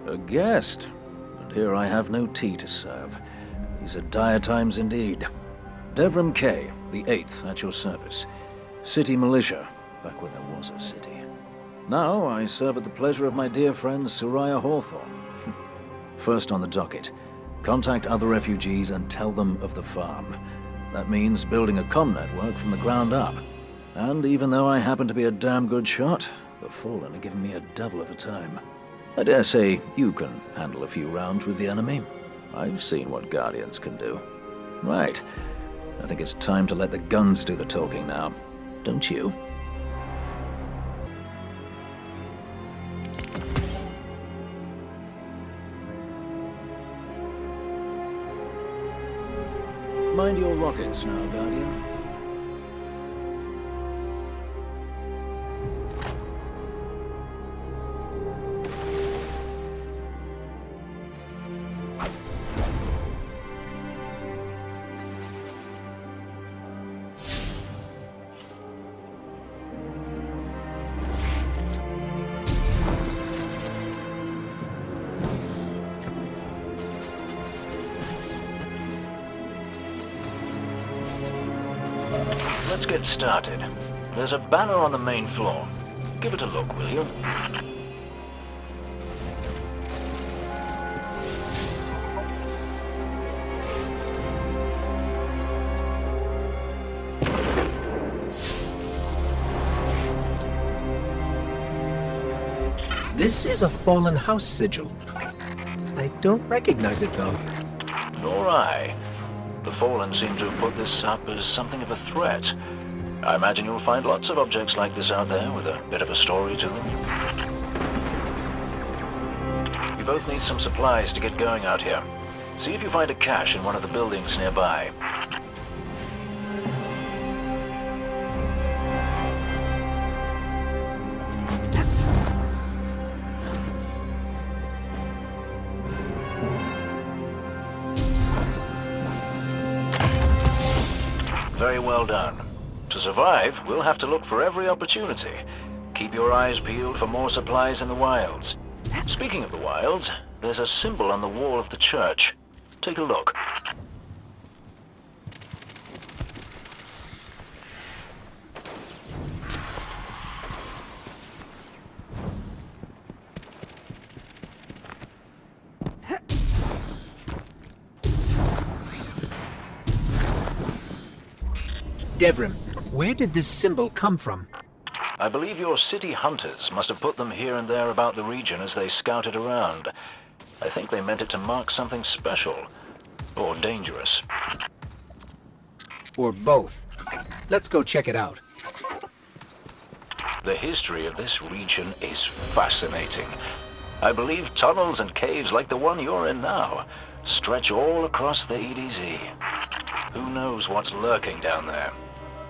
A guest, and here I have no tea to serve. These are dire times indeed. Devrim K, the 8th, at your service. City militia, back when there was a city. Now I serve at the pleasure of my dear friend Soraya Hawthorne. First on the docket, contact other refugees and tell them of the farm. That means building a comm network from the ground up. And even though I happen to be a damn good shot, the Fallen are giving me a devil of a time. I dare say you can handle a few rounds with the enemy. I've seen what Guardians can do. Right. I think it's time to let the guns do the talking now. Don't you? Mind your rockets now, Guardian. Let's get started. There's a banner on the main floor. Give it a look, will you? This is a fallen house sigil. I don't recognize it, though. Nor I. The Fallen seem to have put this up as something of a threat. I imagine you'll find lots of objects like this out there with a bit of a story to them. We both need some supplies to get going out here. See if you find a cache in one of the buildings nearby. Very well done. To survive, we'll have to look for every opportunity. Keep your eyes peeled for more supplies in the wilds. Speaking of the wilds, there's a symbol on the wall of the church. Take a look. Devrim, where did this symbol come from? I believe your city hunters must have put them here and there about the region as they scouted around. I think they meant it to mark something special. Or dangerous. Or both. Let's go check it out. The history of this region is fascinating. I believe tunnels and caves like the one you're in now stretch all across the EDZ. Who knows what's lurking down there?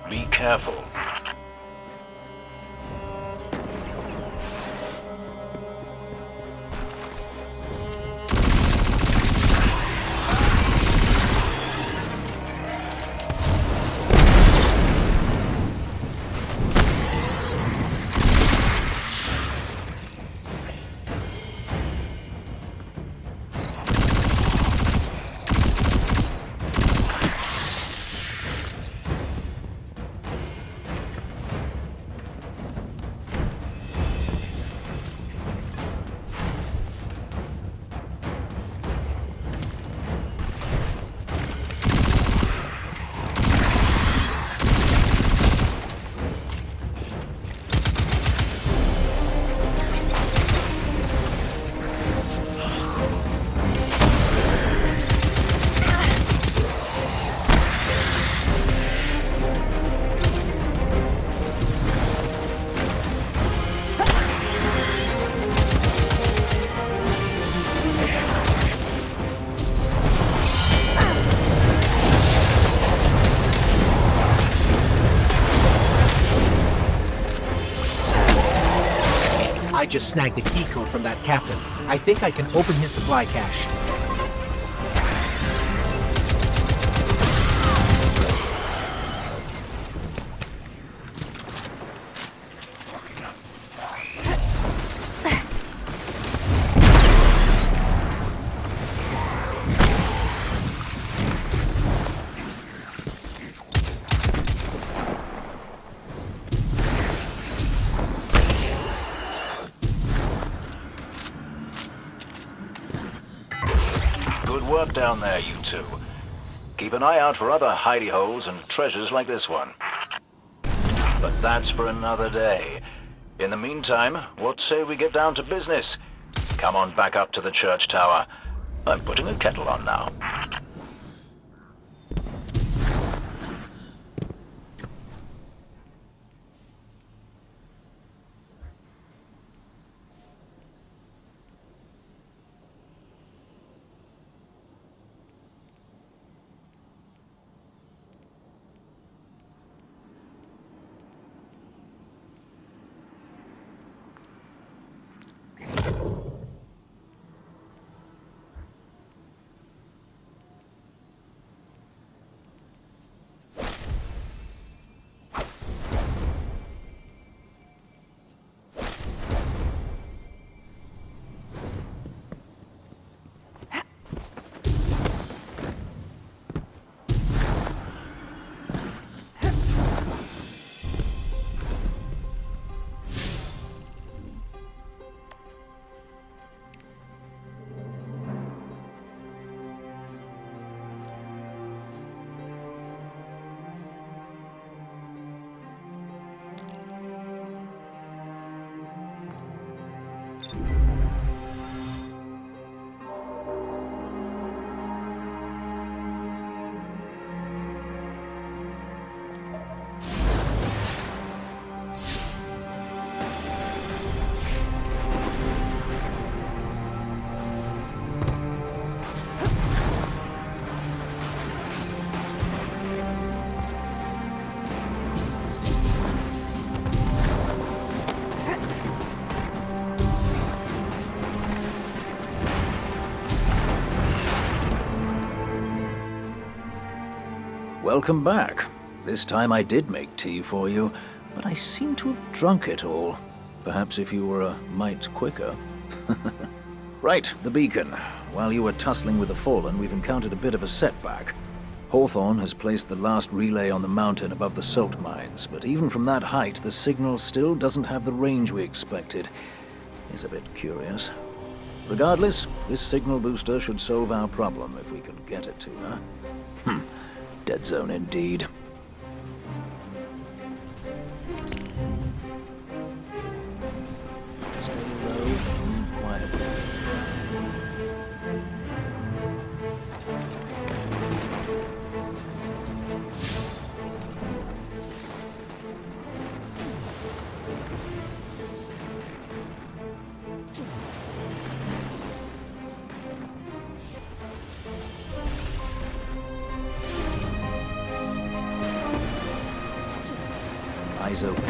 Be careful. I just snagged a key code from that captain. I think I can open his supply cache. Good work down there, you two. Keep an eye out for other hidey holes and treasures like this one. But that's for another day. In the meantime, what say we get down to business? Come on back up to the church tower. I'm putting a kettle on now. Welcome back. This time I did make tea for you, but I seem to have drunk it all. Perhaps if you were a mite quicker. Right, the beacon. While you were tussling with the Fallen, we've encountered a bit of a setback. Hawthorne has placed the last relay on the mountain above the salt mines, but even from that height, the signal still doesn't have the range we expected. It's a bit curious. Regardless, this signal booster should solve our problem if we can get it to her. Dead zone indeed. Stay low, move quietly. Eyes open.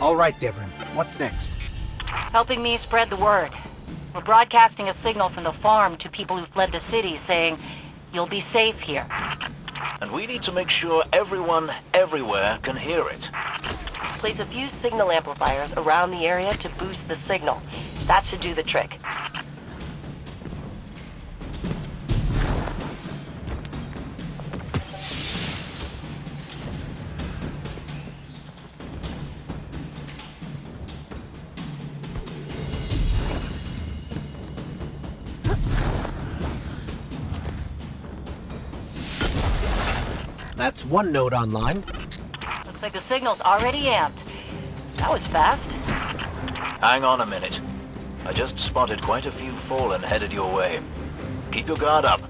All right, Devrim. What's next? Helping me spread the word. We're broadcasting a signal from the farm to people who fled the city saying, you'll be safe here. And we need to make sure everyone, everywhere, can hear it. Place a few signal amplifiers around the area to boost the signal. That should do the trick. That's one node online. Looks like the signal's already amped. That was fast. Hang on a minute. I just spotted quite a few Fallen headed your way. Keep your guard up.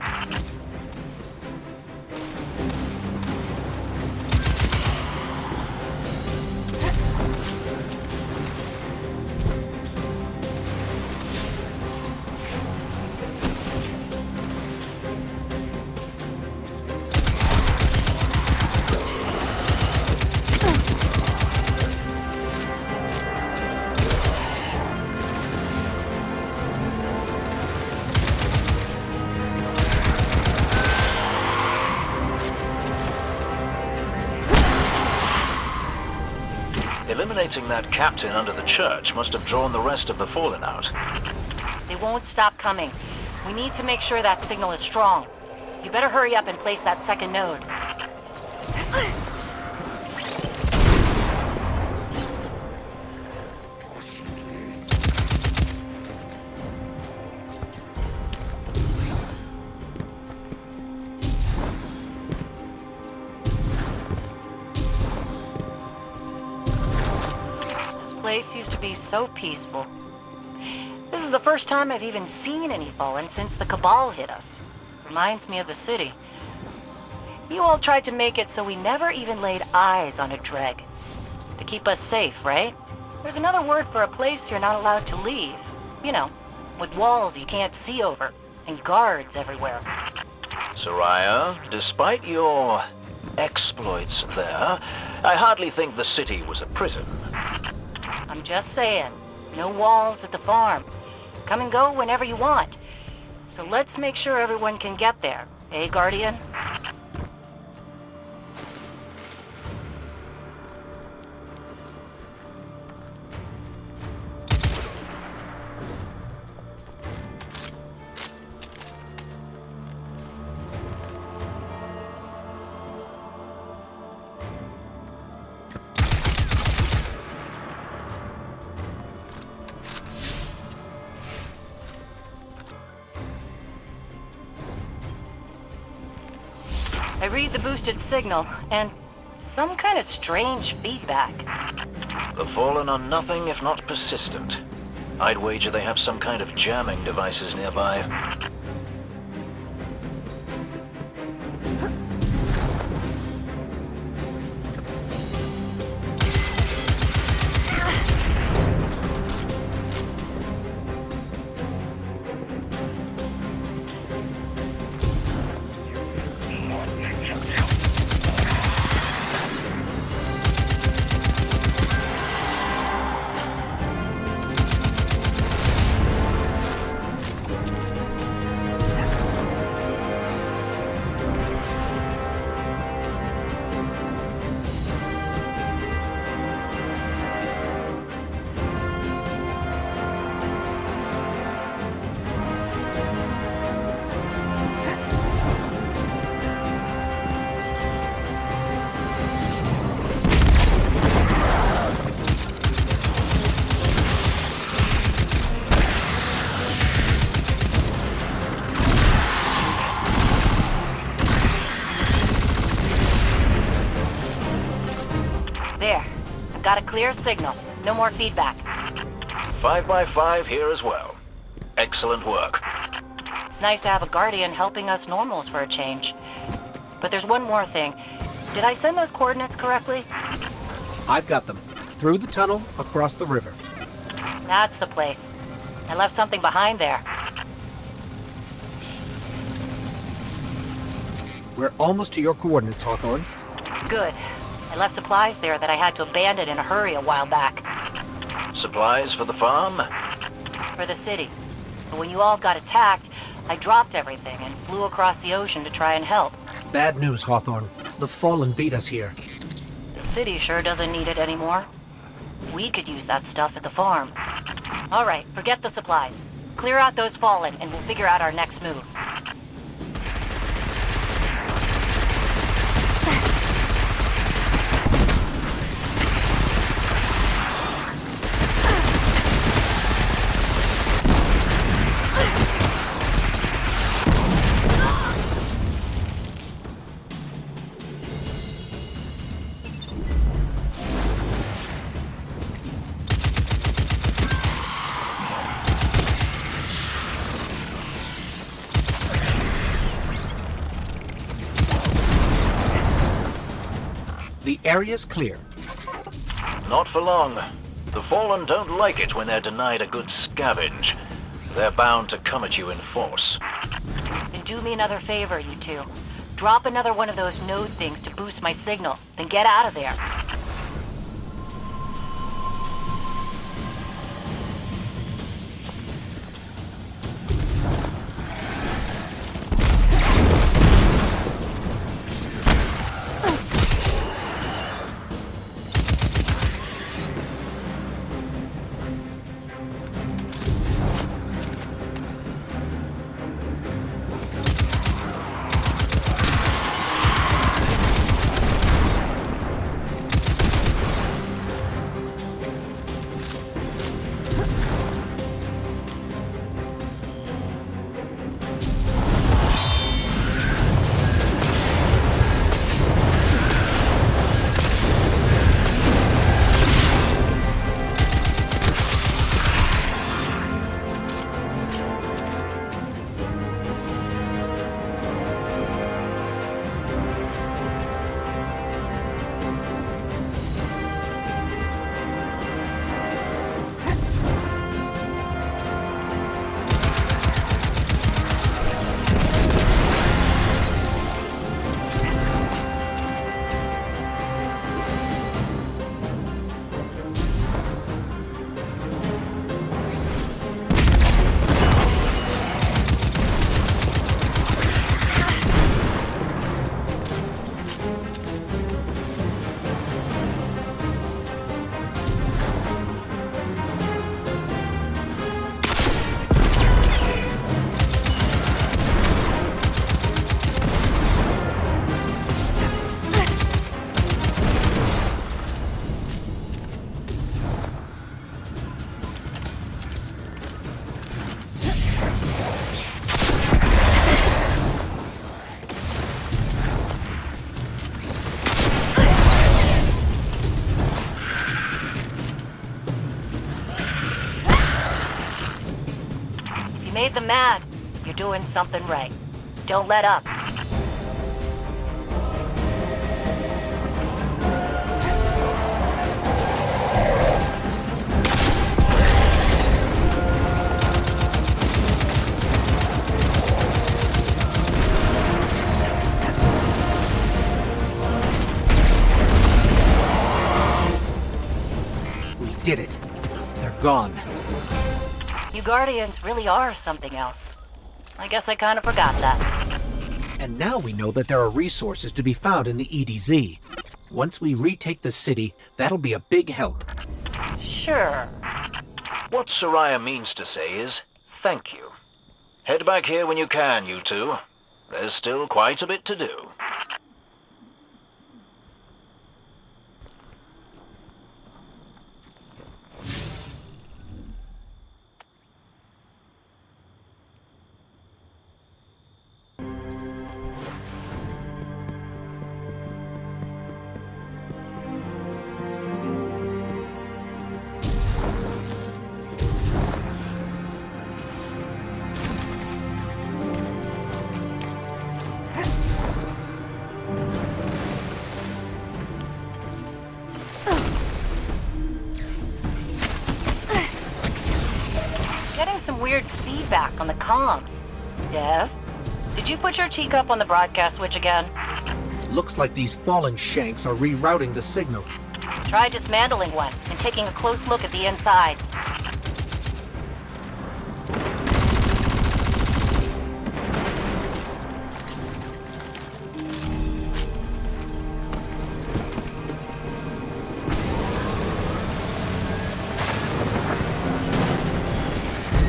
Eliminating that captain under the church must have drawn the rest of the Fallen out. They won't stop coming. We need to make sure that signal is strong. You better hurry up and place that second node. This place used to be so peaceful. This is the first time I've even seen any Fallen since the Cabal hit us. Reminds me of the city. You all tried to make it so we never even laid eyes on a Dreg. To keep us safe, right? There's another word for a place you're not allowed to leave. You know, with walls you can't see over, and guards everywhere. Soraya, despite your exploits there, I hardly think the city was a prison. I'm just saying, no walls at the farm. Come and go whenever you want. So let's make sure everyone can get there, eh, Guardian? I read the boosted signal, and some kind of strange feedback. The Fallen are nothing if not persistent. I'd wager they have some kind of jamming devices nearby. There. I've got a clear signal. No more feedback. 5x5 here as well. Excellent work. It's nice to have a Guardian helping us normals for a change. But there's one more thing. Did I send those coordinates correctly? I've got them. Through the tunnel, across the river. That's the place. I left something behind there. We're almost to your coordinates, Hawthorne. Good. I left supplies there that I had to abandon in a hurry a while back. Supplies for the farm? For the city. But when you all got attacked, I dropped everything and flew across the ocean to try and help. Bad news, Hawthorne. The Fallen beat us here. The city sure doesn't need it anymore. We could use that stuff at the farm. All right, forget the supplies. Clear out those Fallen and we'll figure out our next move. The area's clear. Not for long. The Fallen don't like it when they're denied a good scavenge. They're bound to come at you in force. Then do me another favor, you two. Drop another one of those node things to boost my signal, then get out of there. made them mad. You're doing something right. Don't let up. We did it. They're gone. You Guardians really are something else. I guess I kind of forgot that. And now we know that there are resources to be found in the EDZ. Once we retake the city, that'll be a big help. Sure. What Soraya means to say is, thank you. Head back here when you can, you two. There's still quite a bit to do. Getting some weird feedback on the comms. Dev, did you put your teacup on the broadcast switch again? Looks like these fallen shanks are rerouting the signal. Try dismantling one and taking a close look at the insides.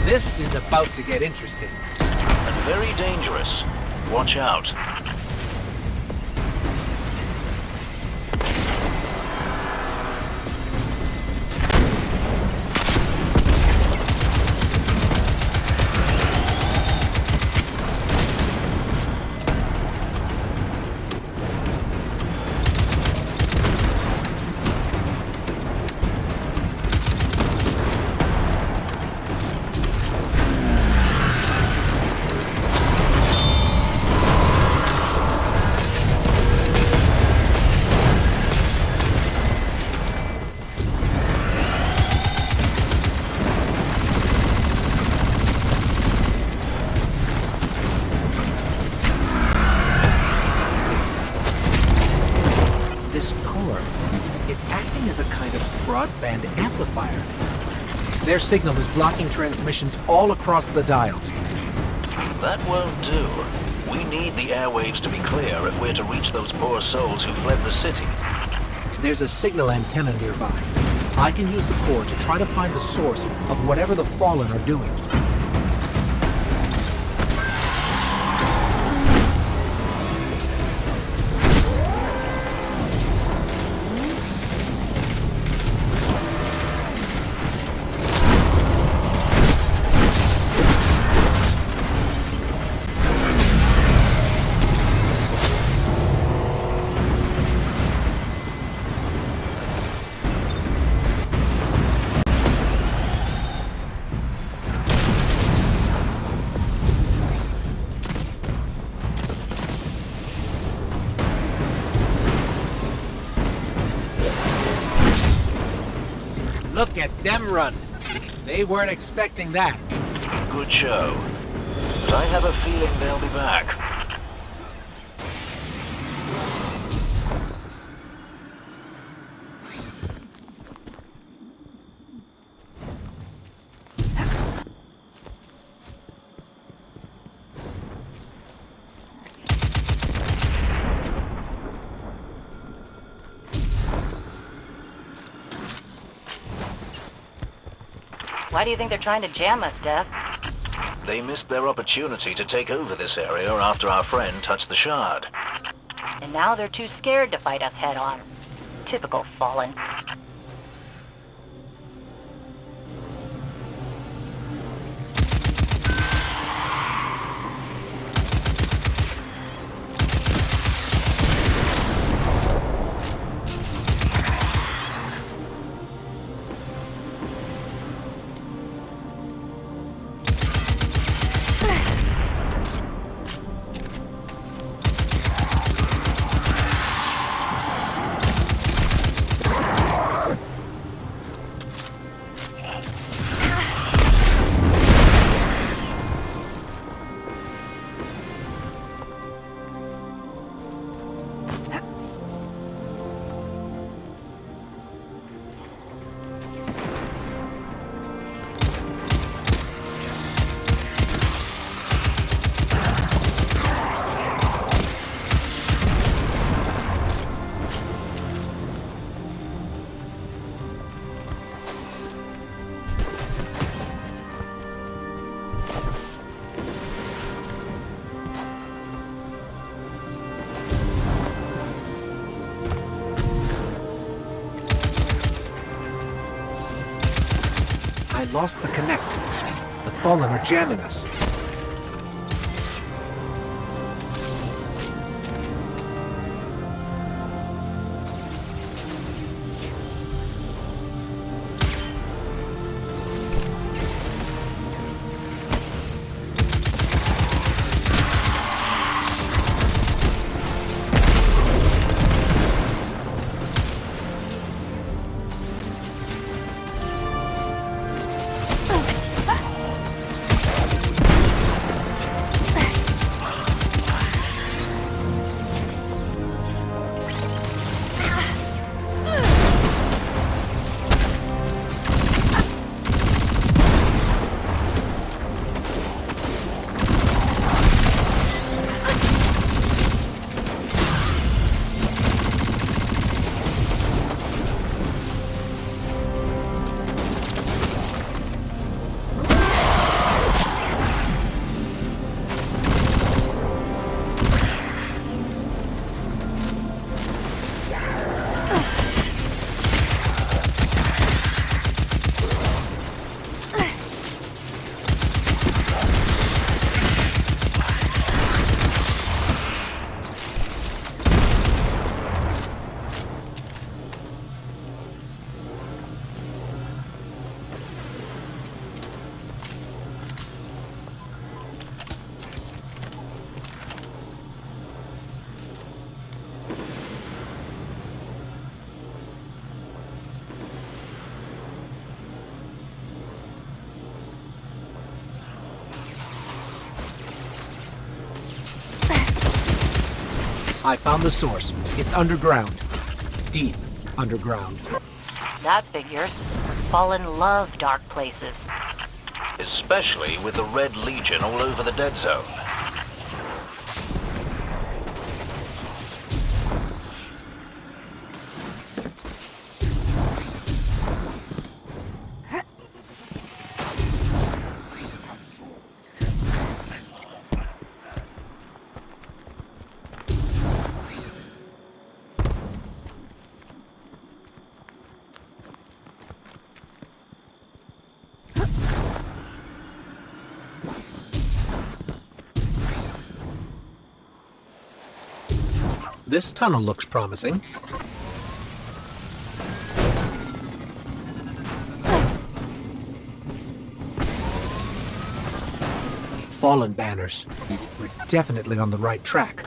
This is about to get interesting. And very dangerous. Watch out. This core, it's acting as a kind of broadband amplifier. Their signal is blocking transmissions all across the dial. That won't do. We need the airwaves to be clear if we're to reach those poor souls who fled the city. There's a signal antenna nearby. I can use the core to try to find the source of whatever the Fallen are doing. Look at them run. They weren't expecting that. Good show. But I have a feeling they'll be back. Why do you think they're trying to jam us, Dev? They missed their opportunity to take over this area after our friend touched the shard. And now they're too scared to fight us head on. Typical Fallen. lost the connect. The Fallen are jamming us. I found the source. It's underground. Deep underground. That figures. Fallen love dark places. Especially with the Red Legion all over the Dead Zone. This tunnel looks promising. Fallen banners. We're definitely on the right track.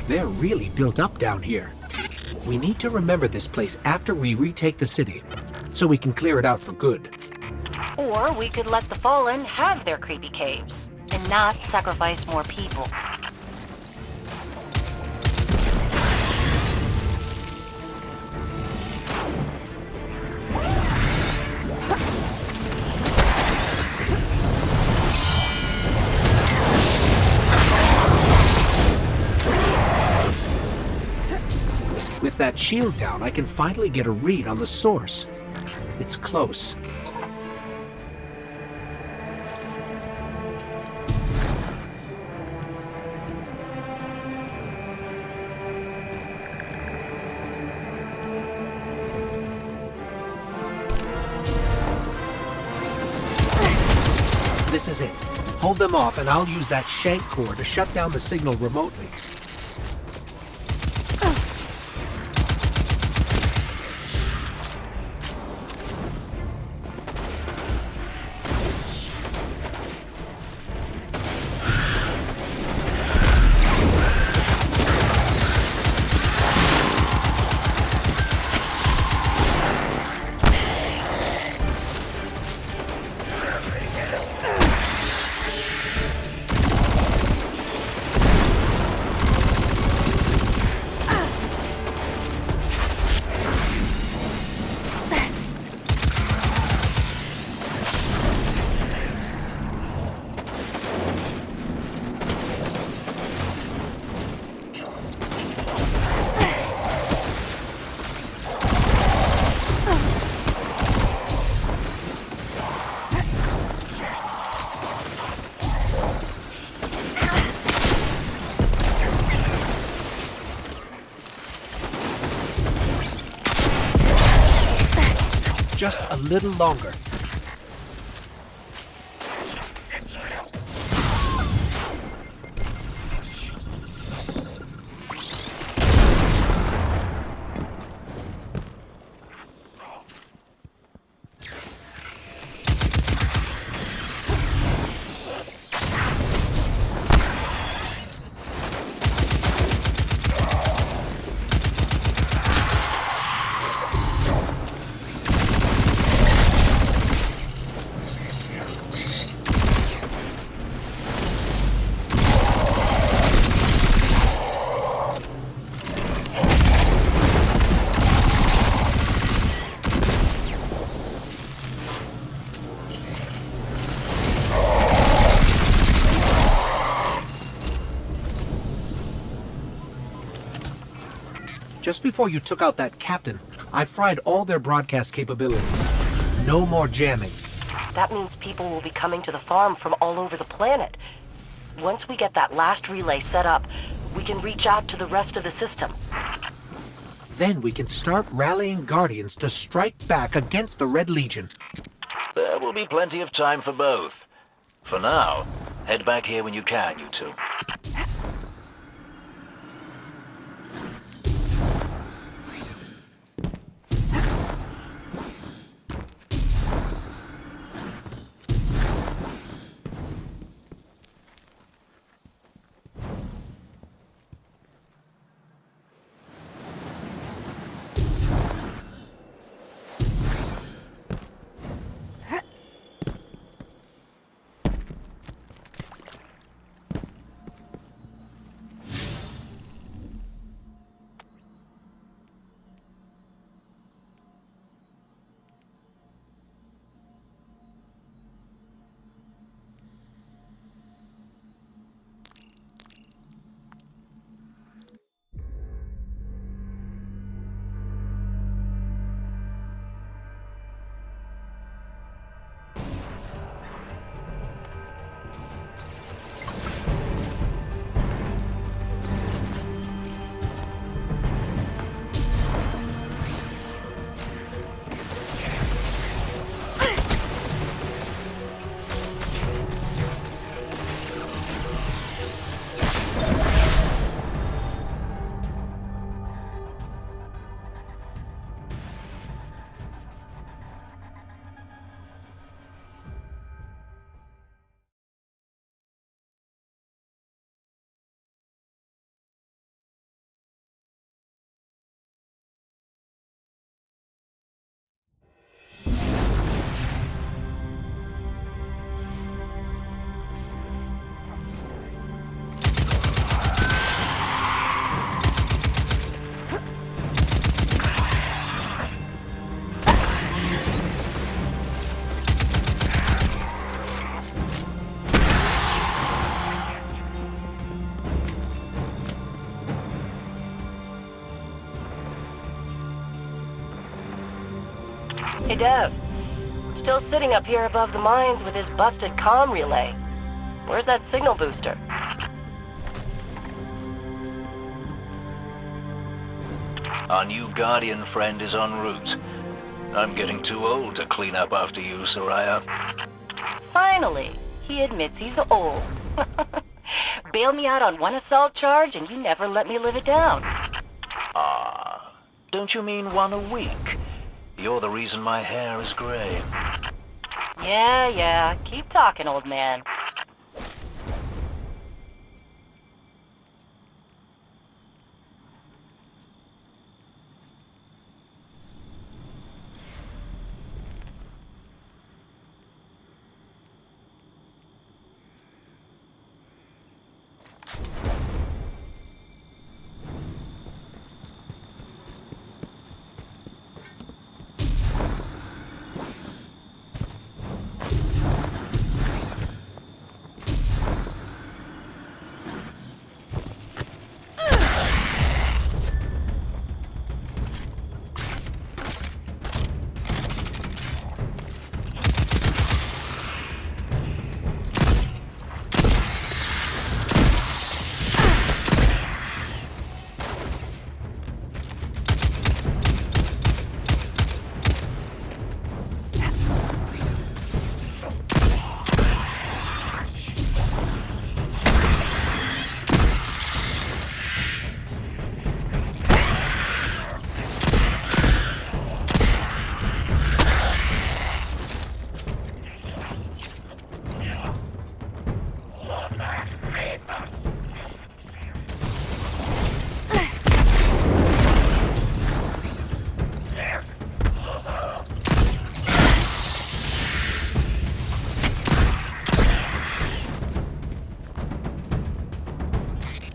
They're really built up down here. We need to remember this place after we retake the city, so we can clear it out for good. Or we could let the Fallen have their creepy caves, and not sacrifice more people. that shield down, I can finally get a read on the source. It's close. This is it. Hold them off and I'll use that shank core to shut down the signal remotely. Just a little longer. Just before you took out that captain, I fried all their broadcast capabilities. No more jamming. That means people will be coming to the farm from all over the planet. Once we get that last relay set up, we can reach out to the rest of the system. Then we can start rallying Guardians to strike back against the Red Legion. There will be plenty of time for both. For now, head back here when you can, you two. Hey, Dev. Still sitting up here above the mines with his busted comm relay. Where's that signal booster? Our new Guardian friend is en route. I'm getting too old to clean up after you, Soraya. Finally, he admits he's old. Bail me out on one assault charge and you never let me live it down. Don't you mean one a week? You're the reason my hair is gray. Yeah, keep talking, old man.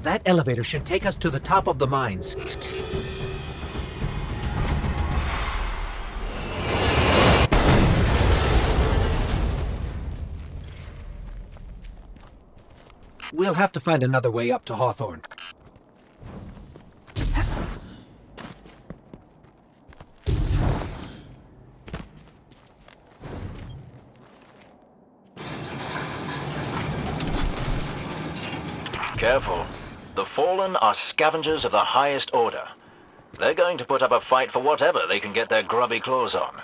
That elevator should take us to the top of the mines. We'll have to find another way up to Hawthorne. Careful. The Fallen are scavengers of the highest order. They're going to put up a fight for whatever they can get their grubby claws on.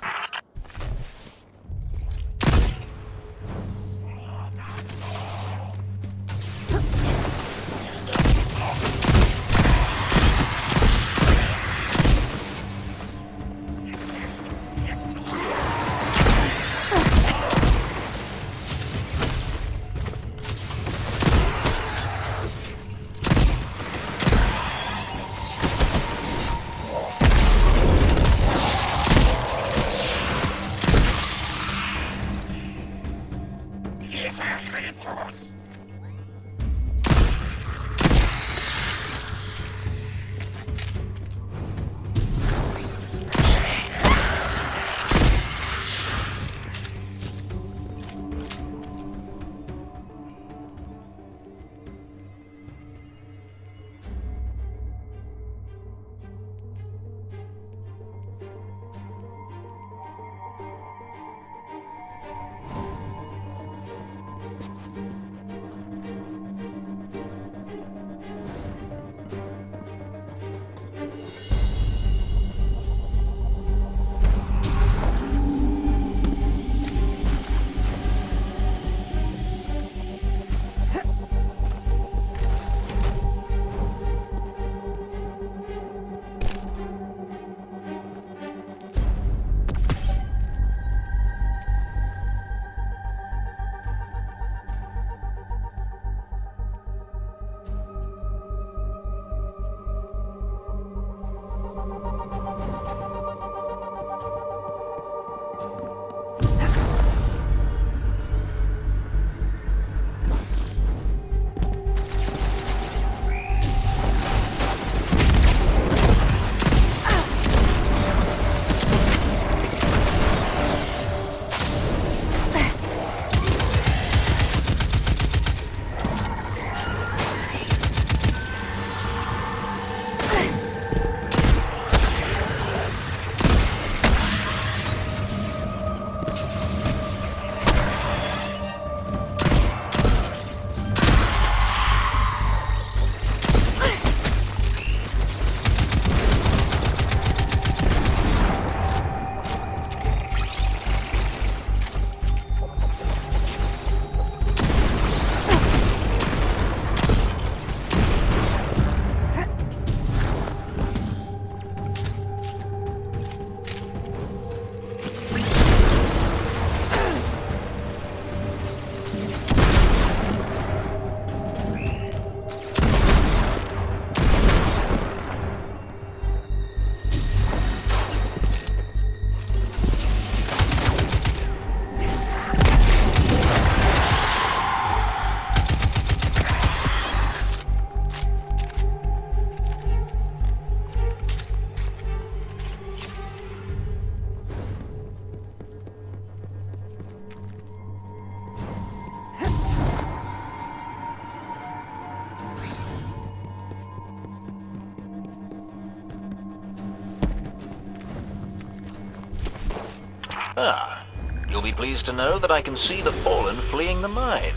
Ah, you'll be pleased to know that I can see the Fallen fleeing the mine.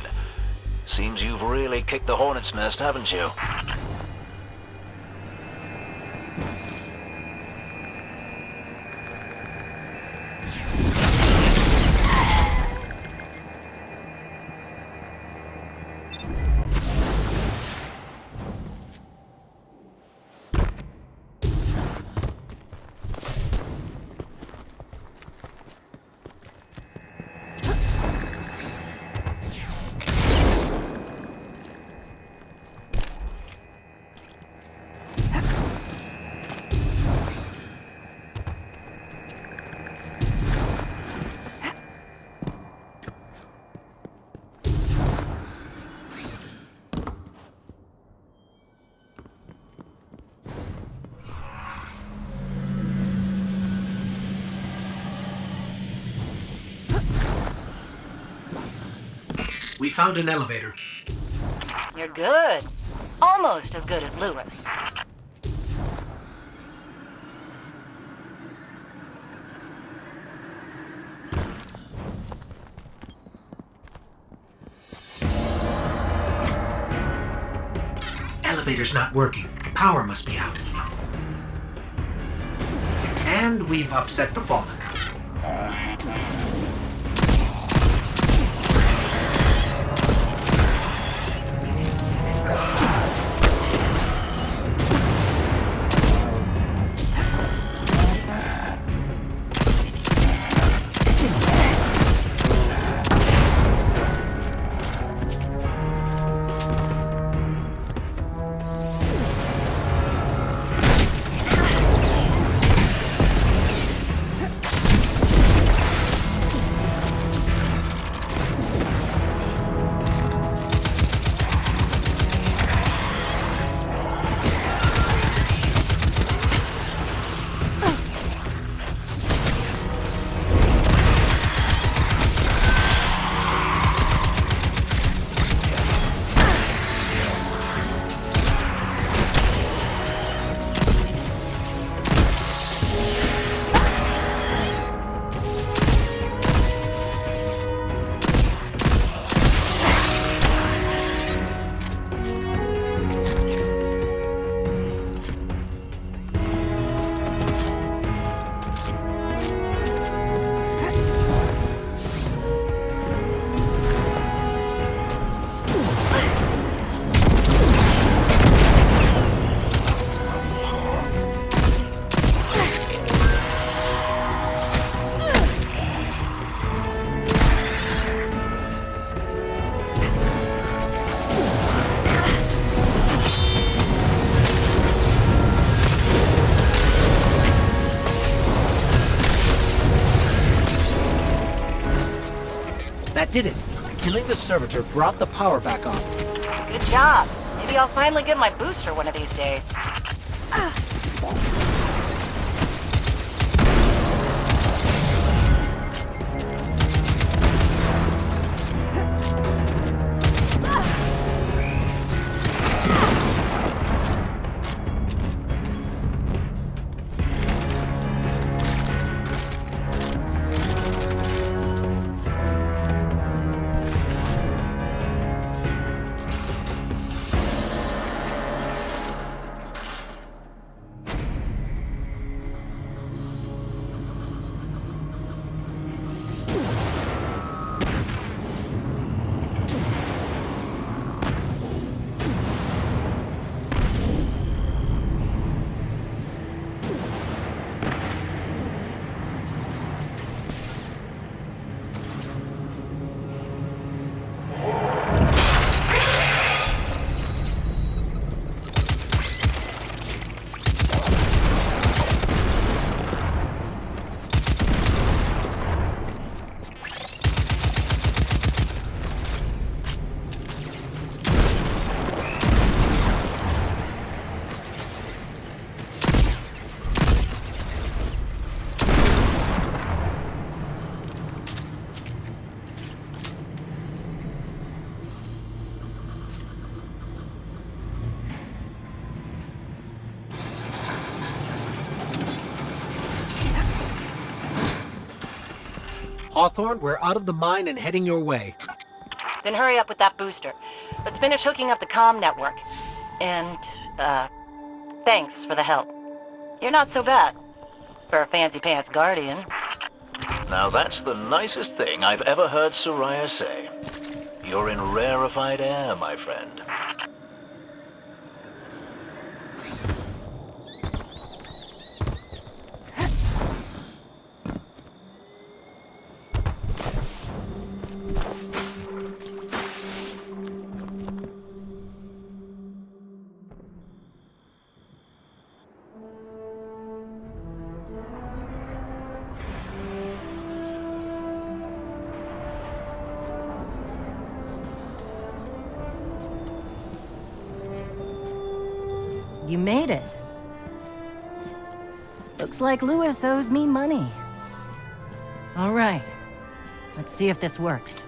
Seems you've really kicked the hornet's nest, haven't you? We found an elevator. You're good. Almost as good as Lewis. Elevator's not working. Power must be out. And we've upset the Fallen. That did it. Killing the servitor brought the power back on. Good job. Maybe I'll finally get my booster one of these days. Hawthorne, we're out of the mine and heading your way. Then hurry up with that booster. Let's finish hooking up the comm network. And, thanks for the help. You're not so bad. For a fancy pants guardian. Now that's the nicest thing I've ever heard Soraya say. You're in rarefied air, my friend. You made it. Looks like Lewis owes me money. All right. Let's see if this works.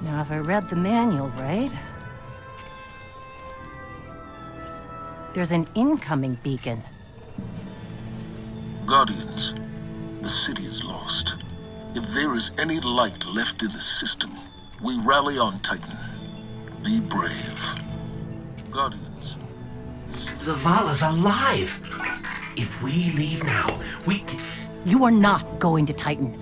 Now, if I read the manual right... There's an incoming beacon. Guardians, the city is lost. If there is any light left in the system, we rally on Titan. Be brave. Guardians. Zavala's alive! If we leave now, we can... You are not going to Titan.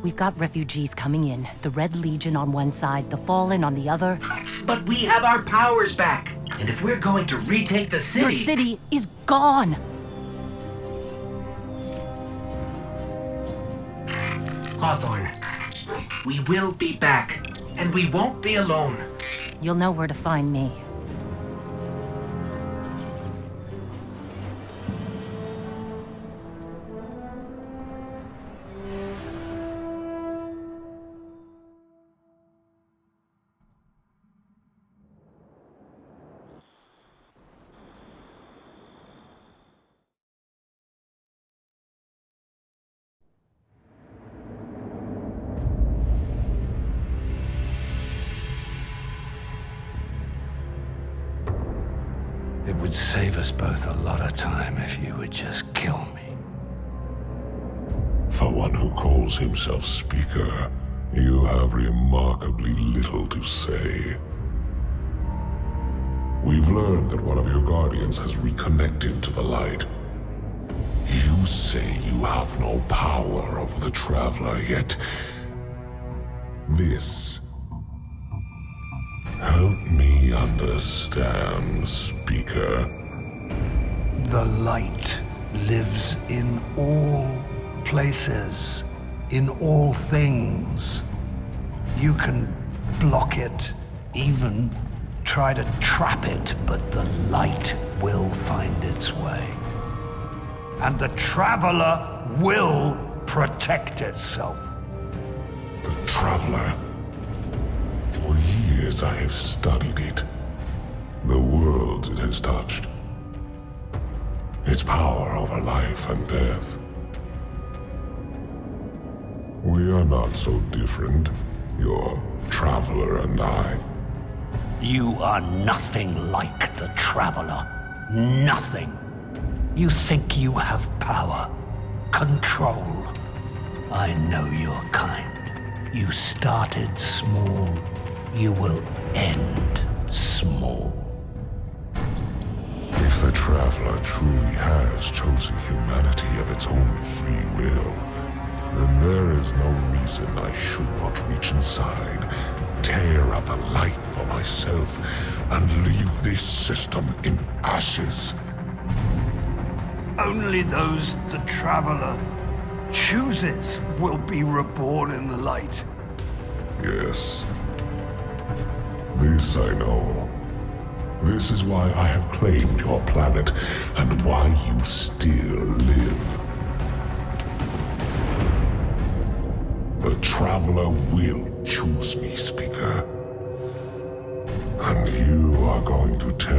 We've got refugees coming in. The Red Legion on one side, the Fallen on the other. But we have our powers back. And if we're going to retake the city... Your city is gone! Hawthorne, we will be back. And we won't be alone. You'll know where to find me. It would save us both a lot of time if you would just kill me. For one who calls himself Speaker, you have remarkably little to say. We've learned that one of your Guardians has reconnected to the light. You say you have no power over the Traveler, yet... this... Help me understand, Speaker. The light lives in all places, in all things. You can block it, even try to trap it, but the light will find its way. And the Traveler will protect itself. The Traveler. For years I have studied it. The worlds it has touched. Its power over life and death. We are not so different, your Traveler and I. You are nothing like the Traveler. Nothing. You think you have power, control. I know your kind. You started small. You will end small. If the Traveler truly has chosen humanity of its own free will, then there is no reason I should not reach inside, tear out the light for myself, and leave this system in ashes. Only those the Traveler chooses will be reborn in the light. Yes. This I know. This is why I have claimed your planet, and why you still live. The Traveler will choose me, Speaker. And you are going to tell